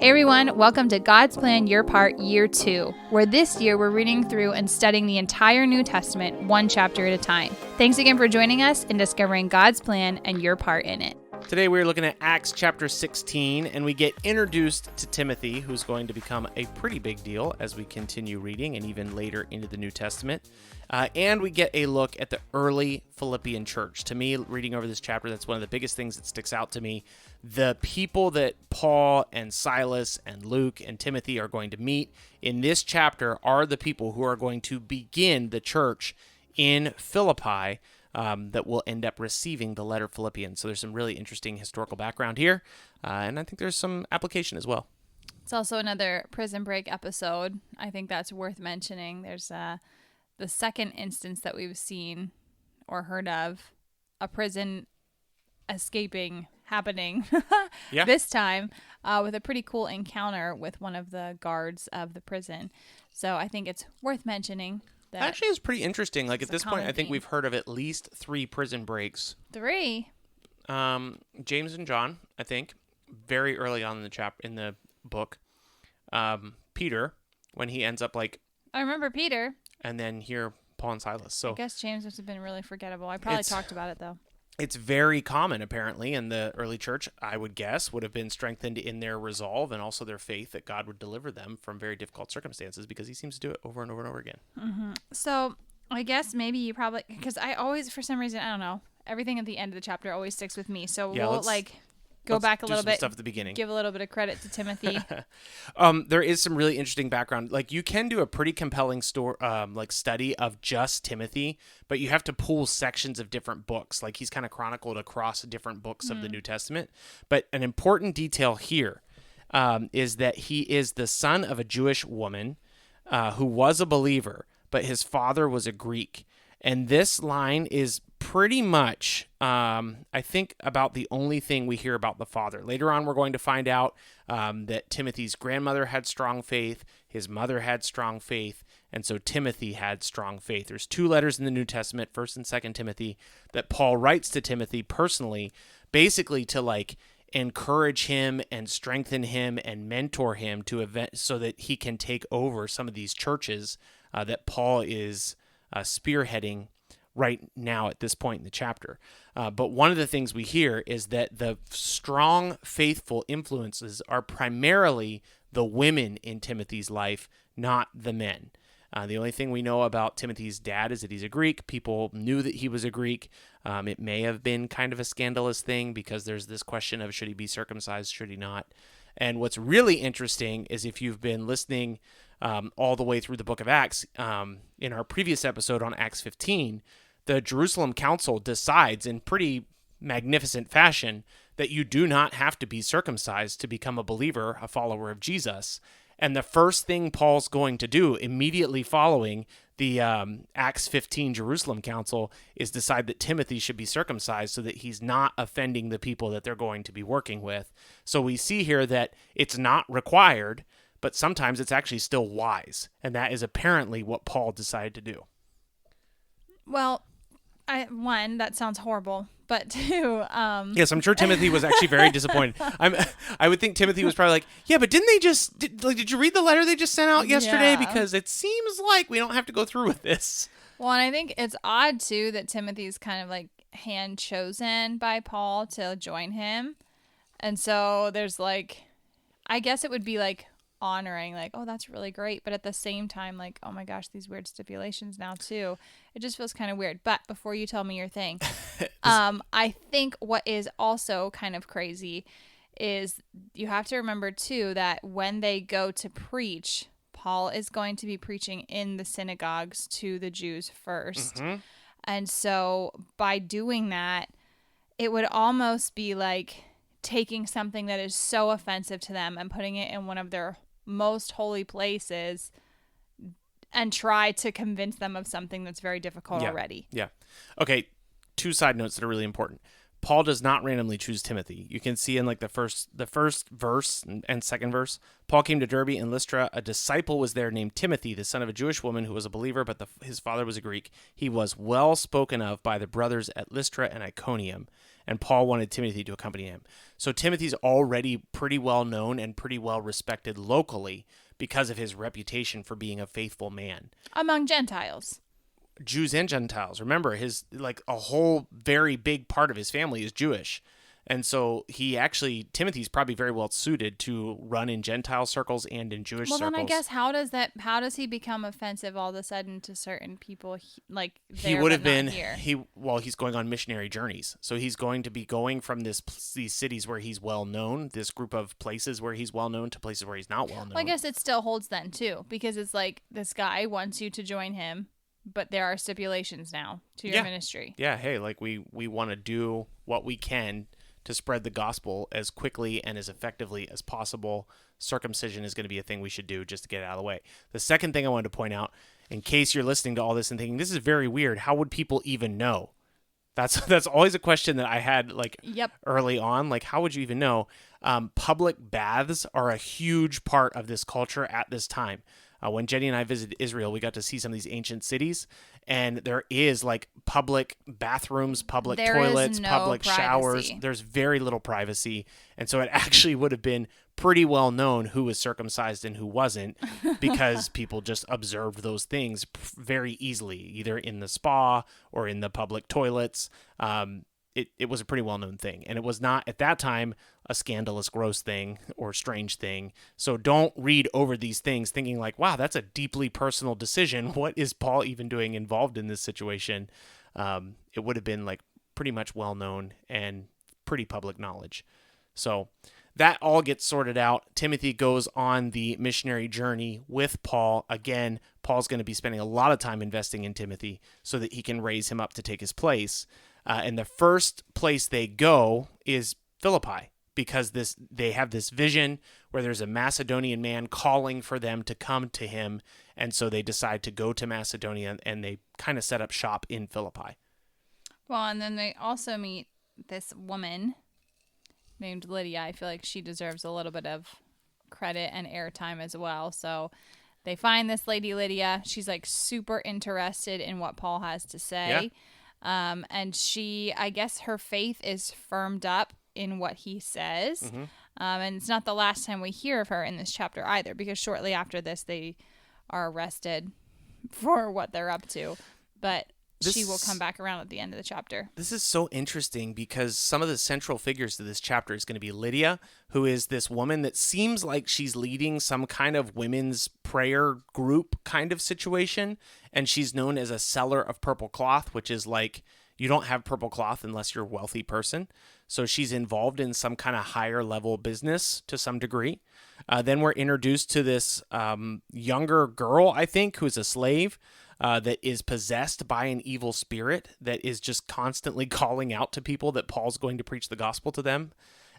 Hey everyone, welcome to God's Plan Your Part Year 2, where this year we're reading through and studying the entire New Testament one chapter at a time. Thanks again for joining us in discovering God's plan and your part in it. Today we're looking at Acts chapter 16, and we get introduced to Timothy, who's going to become a pretty big deal as we continue reading and even later into the New Testament. And we get a look at the early Philippian church. To me, reading over this chapter, that's one of the biggest things that sticks out to me. The people that Paul and Silas and Luke and Timothy are going to meet in this chapter are the people who are going to begin the church in Philippi that will end up receiving the letter Philippians. So there's some really interesting historical background here, and I think there's some application as well. It's also another prison break episode. I think that's worth mentioning. There's the second instance that we've seen or heard of a prison escaping happening this time with a pretty cool encounter with one of the guards of the prison. So I think it's worth mentioning. That actually is pretty interesting. Like at this point, I think we've heard of at least 3 prison breaks. 3? James and John, I think, very early on in the book. Peter, when he ends up like... I remember Peter. And then here, Paul and Silas. So I guess James must have been really forgettable. I probably talked about it, though. It's very common, apparently, in the early church, I would guess, would have been strengthened in their resolve and also their faith that God would deliver them from very difficult circumstances, because he seems to do it over and over and over again. Mm-hmm. So I guess maybe you probably, because I always, for some reason, I don't know, everything at the end of the chapter always sticks with me. So yeah, we'll go back a little bit, stuff at the beginning. Give a little bit of credit to Timothy. There is some really interesting background. Like you can do a pretty compelling study of just Timothy, but you have to pull sections of different books. Like he's kind of chronicled across different books of the New Testament. But an important detail here is that he is the son of a Jewish woman who was a believer, but his father was a Greek. And this line is pretty much, I think, about the only thing we hear about the father. Later on, we're going to find out that Timothy's grandmother had strong faith, his mother had strong faith, and so Timothy had strong faith. There's 2 letters in the New Testament, 1st and 2nd Timothy, that Paul writes to Timothy personally, basically to encourage him and strengthen him and mentor him so that he can take over some of these churches that Paul is spearheading right now at this point in the chapter. But one of the things we hear is that the strong, faithful influences are primarily the women in Timothy's life, not the men. The only thing we know about Timothy's dad is that he's a Greek. People knew that he was a Greek. It may have been kind of a scandalous thing because there's this question of should he be circumcised, should he not? And what's really interesting is if you've been listening all the way through the book of Acts, in our previous episode on Acts 15, the Jerusalem Council decides in pretty magnificent fashion that you do not have to be circumcised to become a believer, a follower of Jesus. And the first thing Paul's going to do immediately following the Acts 15 Jerusalem Council is decide that Timothy should be circumcised so that he's not offending the people that they're going to be working with. So we see here that it's not required, but sometimes it's actually still wise. And that is apparently what Paul decided to do. Well, one, that sounds horrible. But 2, yes, I'm sure Timothy was actually very disappointed. I would think Timothy was probably like, yeah, but didn't they just, did you read the letter they just sent out yesterday? Yeah. Because it seems like we don't have to go through with this. Well, and I think it's odd, too, that Timothy's kind of hand chosen by Paul to join him. And so there's I guess it would be honoring, oh, that's really great. But at the same time, oh my gosh, these weird stipulations now, too. It just feels kind of weird. But before you tell me your thing, I think what is also kind of crazy is you have to remember, too, that when they go to preach, Paul is going to be preaching in the synagogues to the Jews first. Mm-hmm. And so by doing that, it would almost be taking something that is so offensive to them and putting it in one of their most holy places and try to convince them of something that's very difficult already. Yeah. Okay, 2 side notes that are really important. Paul does not randomly choose Timothy. You can see in like the first verse and second verse. Paul came to Derbe and Lystra. A disciple was there named Timothy, the son of a Jewish woman who was a believer, but his father was a Greek. He was well spoken of by the brothers at Lystra and Iconium, and Paul wanted Timothy to accompany him. So Timothy's already pretty well known and pretty well respected locally because of his reputation for being a faithful man. Among Gentiles. Jews and Gentiles. Remember, his like a whole very big part of his family is Jewish. And so Timothy's probably very well suited to run in Gentile circles and in Jewish circles. Well, then I guess how does he become offensive all of a sudden to certain people he would have been he's going on missionary journeys. So he's going to be going from these cities where he's well known, this group of places where he's well known, to places where he's not well known. Well, I guess it still holds then too, because it's like this guy wants you to join him, but there are stipulations now to your ministry. Yeah, hey, like we want to do what we can to spread the gospel as quickly and as effectively as possible. Circumcision is going to be a thing we should do just to get it out of the way. The second thing I wanted to point out, in case you're listening to all this and thinking, this is very weird, how would people even know? That's always a question that I had early on. Like, how would you even know? Public baths are a huge part of this culture at this time. When Jenny and I visited Israel, we got to see some of these ancient cities, and there is like public bathrooms, public toilets, public showers. There's very little privacy. And so it actually would have been pretty well known who was circumcised and who wasn't, because people just observed those things very easily, either in the spa or in the public toilets. It was a pretty well-known thing, and it was not at that time a scandalous, gross thing or strange thing. So don't read over these things thinking like, wow, that's a deeply personal decision. What is Paul even doing involved in this situation? It would have been like pretty much well-known and pretty public knowledge. So that all gets sorted out. Timothy goes on the missionary journey with Paul. Again, Paul's going to be spending a lot of time investing in Timothy so that he can raise him up to take his place. And the first place they go is Philippi, because they have this vision where there's a Macedonian man calling for them to come to him. And so they decide to go to Macedonia, and they kind of set up shop in Philippi. Well, and then they also meet this woman named Lydia. I feel like she deserves a little bit of credit and airtime as well. So they find this lady Lydia. She's like super interested in what Paul has to say. Yeah. And she, I guess her faith is firmed up in what he says. Mm-hmm. And it's not the last time we hear of her in this chapter either, because shortly after this, they are arrested for what they're up to. But she will come back around at the end of the chapter. This is so interesting because some of the central figures to this chapter is going to be Lydia, who is this woman that seems like she's leading some kind of women's prayer group kind of situation. And she's known as a seller of purple cloth, which is like, you don't have purple cloth unless you're a wealthy person. So she's involved in some kind of higher level business to some degree. Then we're introduced to this younger girl, I think, who's a slave. That is possessed by an evil spirit that is just constantly calling out to people that Paul's going to preach the gospel to them.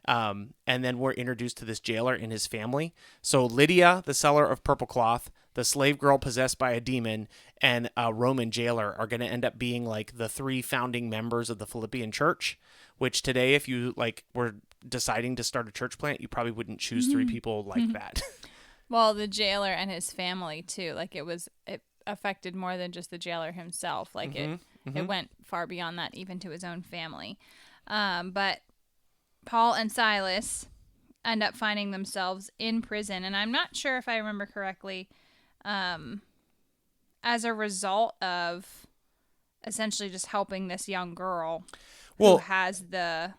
And then we're introduced to this jailer and his family. So Lydia, the seller of purple cloth, the slave girl possessed by a demon, and a Roman jailer are going to end up being like the three founding members of the Philippian church, which today, if you like were deciding to start a church plant, you probably wouldn't choose three people like that. Well, the jailer and his family too. Like it affected more than just the jailer himself. Like it went far beyond that, even to his own family. But Paul and Silas end up finding themselves in prison, and I'm not sure if I remember correctly, as a result of essentially just helping this young girl who has the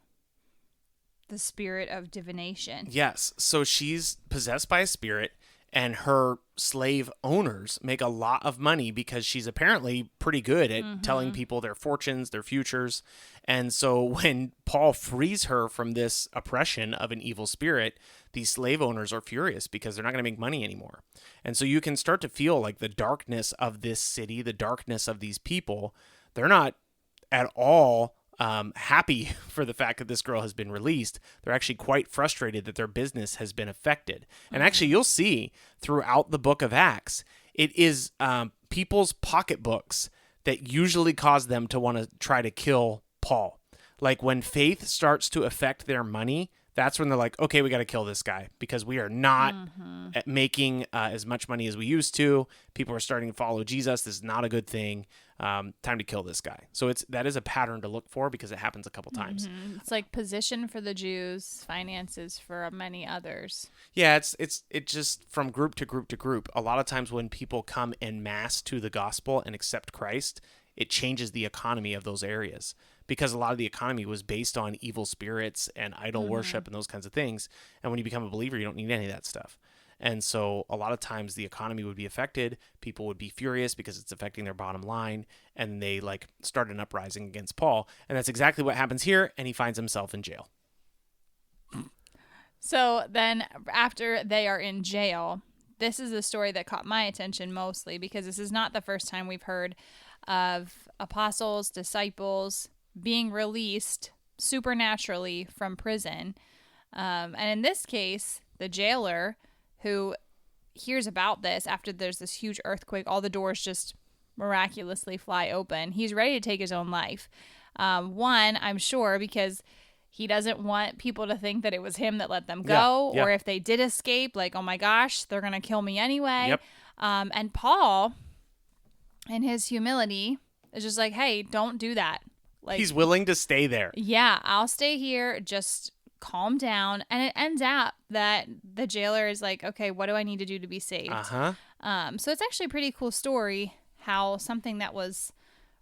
spirit of divination. Yes, so she's possessed by a spirit, and her slave owners make a lot of money because she's apparently pretty good at telling people their fortunes, their futures. And so when Paul frees her from this oppression of an evil spirit, these slave owners are furious because they're not going to make money anymore. And so you can start to feel like the darkness of this city, the darkness of these people. They're not at all happy for the fact that this girl has been released. They're actually quite frustrated that their business has been affected. And actually, you'll see throughout the book of Acts, it is people's pocketbooks that usually cause them to want to try to kill Paul. Like when faith starts to affect their money, that's when they're like, okay, we got to kill this guy because we are not making as much money as we used to. People are starting to follow Jesus. This is not a good thing. Time to kill this guy. So that is a pattern to look for because it happens a couple times. It's like position for the Jews, finances for many others. Yeah, it's just from group to group to group. A lot of times when people come en masse to the gospel and accept Christ, it changes the economy of those areas because a lot of the economy was based on evil spirits and idol worship and those kinds of things. And when you become a believer, you don't need any of that stuff. And so a lot of times the economy would be affected. People would be furious because it's affecting their bottom line. And they like start an uprising against Paul. And that's exactly what happens here. And he finds himself in jail. So then after they are in jail, this is the story that caught my attention mostly because this is not the first time we've heard of apostles, disciples being released supernaturally from prison. And in this case, the jailer who hears about this after there's this huge earthquake, all the doors just miraculously fly open. He's ready to take his own life. One, I'm sure, because he doesn't want people to think that it was him that let them go, or if they did escape, like, oh my gosh, they're going to kill me anyway. Yep. And Paul, in his humility, is just like, hey, don't do that. Like, he's willing to stay there. Yeah, I'll stay here. Just calm down. And it ends out that the jailer is like, okay, what do I need to do to be saved? So it's actually a pretty cool story how something that was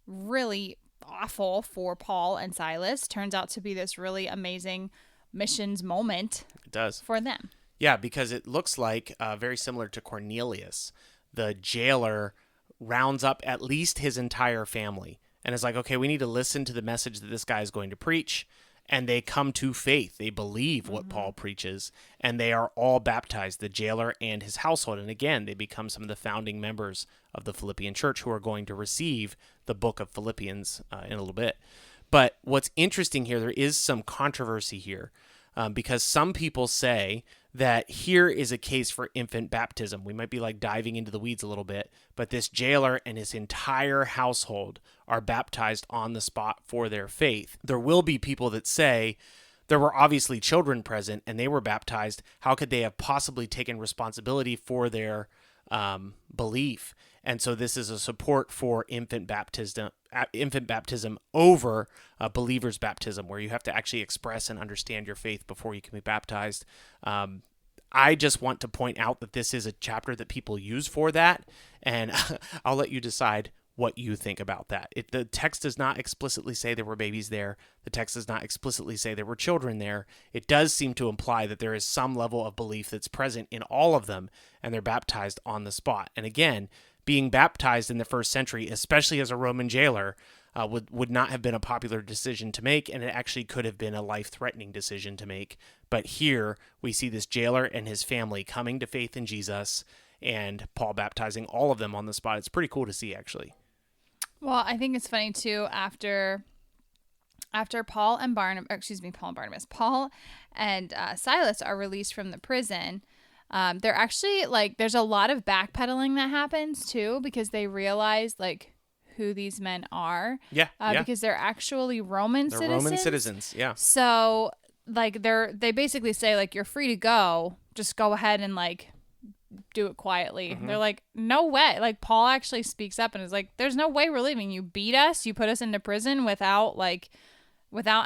really awful for Paul and Silas turns out to be this really amazing missions moment. It does. For them. Yeah, because it looks like very similar to Cornelius. The jailer rounds up at least his entire family and is like, okay, we need to listen to the message that this guy is going to preach. And they come to faith. They believe what Paul preaches, and they are all baptized, the jailer and his household. And again, they become some of the founding members of the Philippian church who are going to receive the book of Philippians in a little bit. But what's interesting here, there is some controversy here because some people say that here is a case for infant baptism. We might be like diving into the weeds a little bit, but this jailer and his entire household are baptized on the spot for their faith. There will be people that say there were obviously children present and they were baptized. How could they have possibly taken responsibility for their belief? And so this is a support for infant baptism over believer's baptism, where you have to actually express and understand your faith before you can be baptized. I just want to point out that this is a chapter that people use for that, and I'll let you decide what you think about that. The text does not explicitly say there were babies there. The text does not explicitly say there were children there. It does seem to imply that there is some level of belief that's present in all of them, and they're baptized on the spot. And again, being baptized in the first century, especially as a Roman jailer, would not have been a popular decision to make, and it actually could have been a life-threatening decision to make. But here we see this jailer and his family coming to faith in Jesus, and Paul baptizing all of them on the spot. It's pretty cool to see, actually. Well, I think it's funny too. After Paul and Silas are released from the prison, they're actually like, there's a lot of backpedaling that happens too, because they realize like who these men are. Yeah. Because they're actually Roman citizens. They're Roman citizens. Yeah. So like they basically say like, you're free to go, just go ahead and like do it quietly. They're like, no way. Like Paul actually speaks up and is like, there's no way we're leaving. You beat us, you put us into prison without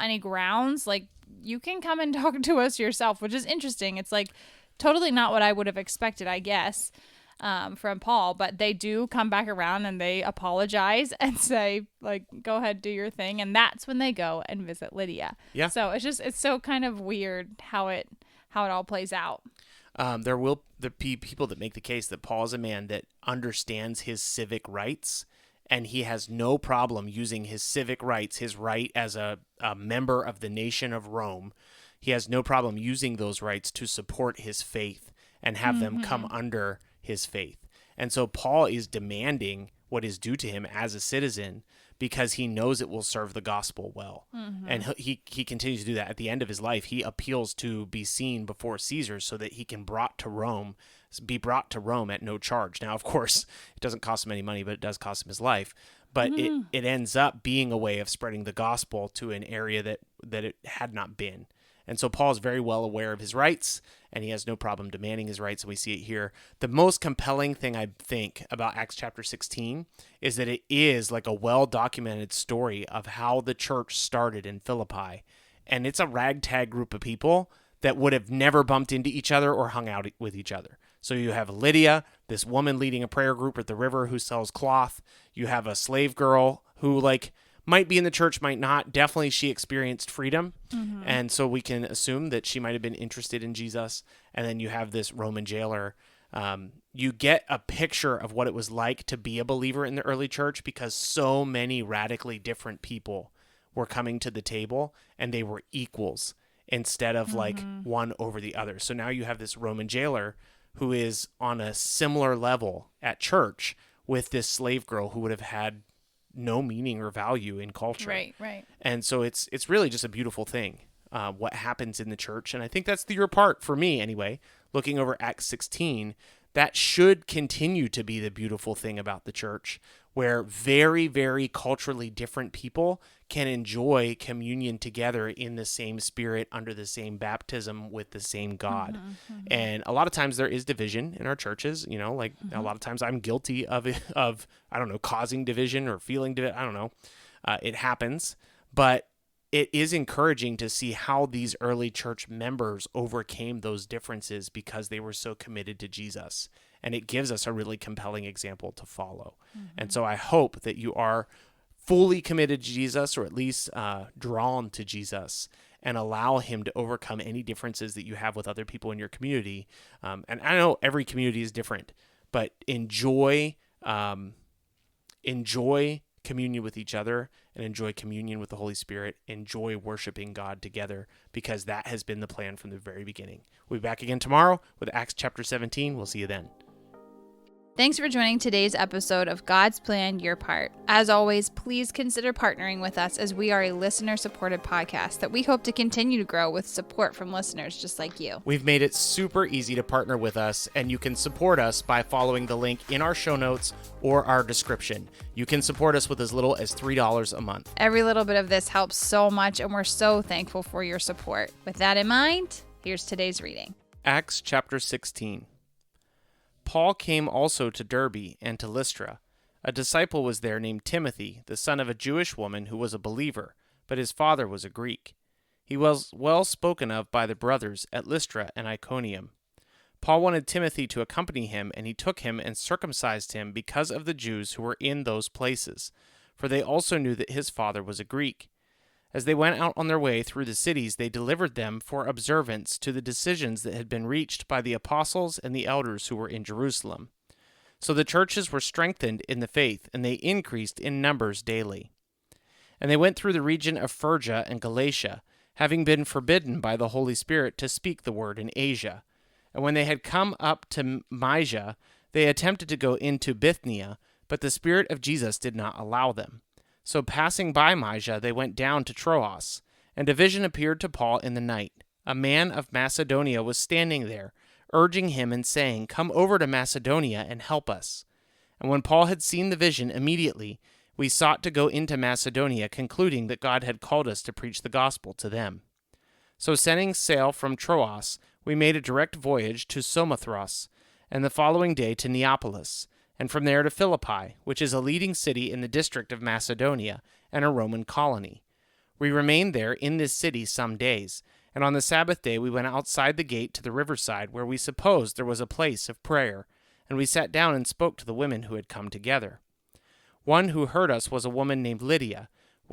any grounds. Like, you can come and talk to us yourself, which is interesting. It's like totally not what I would have expected, I guess, from Paul. But they do come back around and they apologize and say, like, go ahead, do your thing. And that's when they go and visit Lydia. Yeah. So it's so kind of weird how it all plays out. There will be people that make the case that Paul is a man that understands his civic rights, and he has no problem using his civic rights, his right as a member of the nation of Rome. He has no problem using those rights to support his faith and have them come under his faith. And so Paul is demanding what is due to him as a citizen because he knows it will serve the gospel well. And he continues to do that. At the end of his life, he appeals to be seen before Caesar so that he can be brought to Rome at no charge. Now, of course, it doesn't cost him any money, but it does cost him his life. but it ends up being a way of spreading the gospel to an area that it had not been. And so Paul is very well aware of his rights, and he has no problem demanding his rights, and we see it here. The most compelling thing I think about Acts chapter 16 is that it is like a well-documented story of how the church started in Philippi. And it's a ragtag group of people that would have never bumped into each other or hung out with each other. So you have Lydia, this woman leading a prayer group at the river who sells cloth. You have a slave girl who might be in the church, might not. Definitely she experienced freedom. And so we can assume that she might have been interested in Jesus. And then you have this Roman jailer. You get a picture of what it was like to be a believer in the early church because so many radically different people were coming to the table and they were equals instead of one over the other. So now you have this Roman jailer who is on a similar level at church with this slave girl who would have had no meaning or value in culture. Right. And so it's really just a beautiful thing, what happens in the church. And I think that's your part for me anyway, looking over Acts 16, that should continue to be the beautiful thing about the church, where very, very culturally different people can enjoy communion together in the same spirit, under the same baptism, with the same God. And a lot of times there is division in our churches, a lot of times I'm guilty of I don't know, causing division or feeling division. I don't know. It happens, but it is encouraging to see how these early church members overcame those differences because they were so committed to Jesus. And it gives us a really compelling example to follow. And so I hope that you are fully committed to Jesus, or at least drawn to Jesus, and allow him to overcome any differences that you have with other people in your community. And I know every community is different, but enjoy communion with each other and enjoy communion with the Holy Spirit. Enjoy worshiping God together, because that has been the plan from the very beginning. We'll be back again tomorrow with Acts chapter 17. We'll see you then. Thanks for joining today's episode of God's Plan, Your Part. As always, please consider partnering with us, as we are a listener-supported podcast that we hope to continue to grow with support from listeners just like you. We've made it super easy to partner with us, and you can support us by following the link in our show notes or our description. You can support us with as little as $3 a month. Every little bit of this helps so much, and we're so thankful for your support. With that in mind, here's today's reading. Acts chapter 16. Paul came also to Derbe and to Lystra. A disciple was there named Timothy, the son of a Jewish woman who was a believer, but his father was a Greek. He was well spoken of by the brothers at Lystra and Iconium. Paul wanted Timothy to accompany him, and he took him and circumcised him because of the Jews who were in those places, for they also knew that his father was a Greek. As they went out on their way through the cities, they delivered them for observance to the decisions that had been reached by the apostles and the elders who were in Jerusalem. So the churches were strengthened in the faith, and they increased in numbers daily. And they went through the region of Phrygia and Galatia, having been forbidden by the Holy Spirit to speak the word in Asia. And when they had come up to Mysia, they attempted to go into Bithynia, but the Spirit of Jesus did not allow them. So passing by Mysia, they went down to Troas, and a vision appeared to Paul in the night. A man of Macedonia was standing there, urging him and saying, "Come over to Macedonia and help us." And when Paul had seen the vision, immediately we sought to go into Macedonia, concluding that God had called us to preach the gospel to them. So setting sail from Troas, we made a direct voyage to Samothrace, and the following day to Neapolis, and from there to Philippi, which is a leading city in the district of Macedonia and a Roman colony. We remained there in this city some days, and on the Sabbath day we went outside the gate to the riverside, where we supposed there was a place of prayer, and we sat down and spoke to the women who had come together. One who heard us was a woman named Lydia,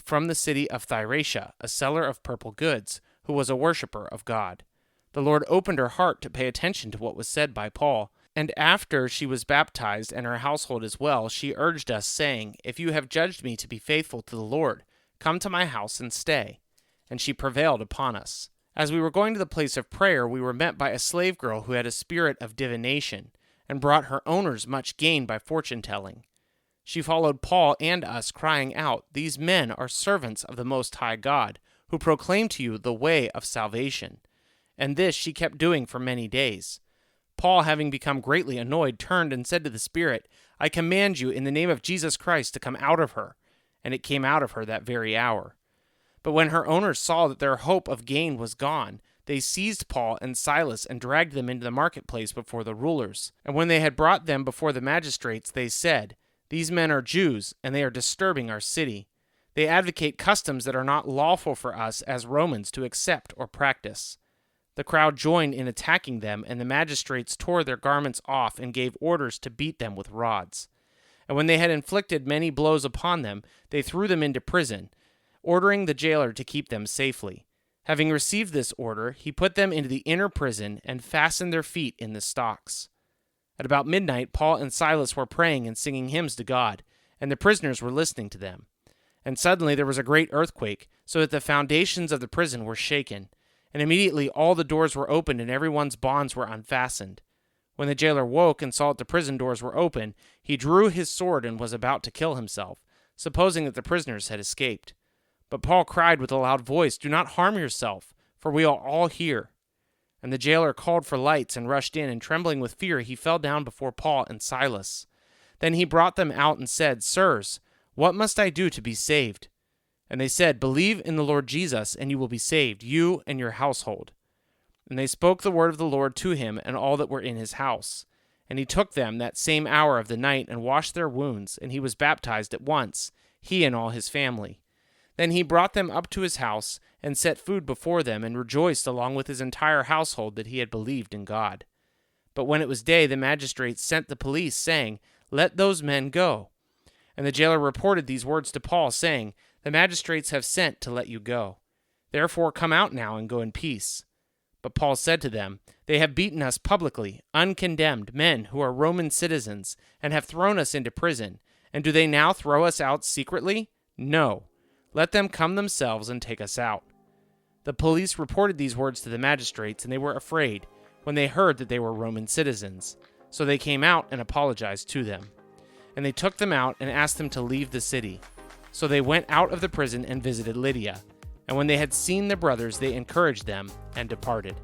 from the city of Thyatira, a seller of purple goods, who was a worshiper of God. The Lord opened her heart to pay attention to what was said by Paul, and after she was baptized and her household as well, she urged us, saying, "If you have judged me to be faithful to the Lord, come to my house and stay." And she prevailed upon us. As we were going to the place of prayer, we were met by a slave girl who had a spirit of divination, and brought her owners much gain by fortune-telling. She followed Paul and us, crying out, "These men are servants of the Most High God, who proclaim to you the way of salvation." And this she kept doing for many days. Paul, having become greatly annoyed, turned and said to the spirit, I command you in the name of Jesus Christ to come out of her. And it came out of her that very hour. But when her owners saw that their hope of gain was gone, they seized Paul and Silas and dragged them into the marketplace before the rulers. And when they had brought them before the magistrates, they said, These men are Jews, and they are disturbing our city. They advocate customs that are not lawful for us as Romans to accept or practice. The crowd joined in attacking them, and the magistrates tore their garments off and gave orders to beat them with rods. And when they had inflicted many blows upon them, they threw them into prison, ordering the jailer to keep them safely. Having received this order, he put them into the inner prison and fastened their feet in the stocks. At about midnight, Paul and Silas were praying and singing hymns to God, and the prisoners were listening to them. And suddenly there was a great earthquake, so that the foundations of the prison were shaken. And immediately all the doors were opened and everyone's bonds were unfastened. When the jailer woke and saw that the prison doors were open, he drew his sword and was about to kill himself, supposing that the prisoners had escaped. But Paul cried with a loud voice, Do not harm yourself, for we are all here. And the jailer called for lights and rushed in, and trembling with fear he fell down before Paul and Silas. Then he brought them out and said, Sirs, what must I do to be saved? And they said, Believe in the Lord Jesus, and you will be saved, you and your household. And they spoke the word of the Lord to him and all that were in his house. And he took them that same hour of the night and washed their wounds, and he was baptized at once, he and all his family. Then he brought them up to his house and set food before them, and rejoiced along with his entire household that he had believed in God. But when it was day, the magistrates sent the police, saying, Let those men go. And the jailer reported these words to Paul, saying, The magistrates have sent to let you go. Therefore come out now and go in peace. But Paul said to them, They have beaten us publicly, uncondemned, men who are Roman citizens, and have thrown us into prison. And do they now throw us out secretly? No. Let them come themselves and take us out. The police reported these words to the magistrates, and they were afraid when they heard that they were Roman citizens. So they came out and apologized to them. And they took them out and asked them to leave the city. So they went out of the prison and visited Lydia. And when they had seen the brothers, they encouraged them and departed.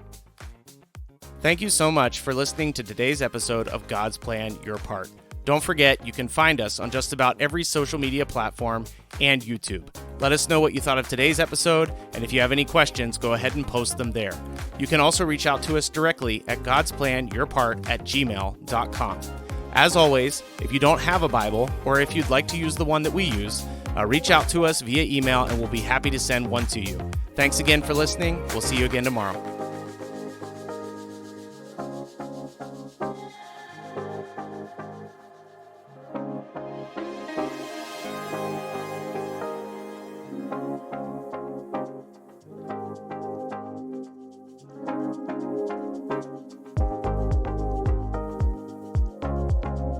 Thank you so much for listening to today's episode of God's Plan, Your Part. Don't forget, you can find us on just about every social media platform and YouTube. Let us know what you thought of today's episode, and if you have any questions, go ahead and post them there. You can also reach out to us directly at godsplanyourpart@gmail.com. As always, if you don't have a Bible, or if you'd like to use the one that we use, reach out to us via email, and we'll be happy to send one to you. Thanks again for listening. We'll see you again tomorrow.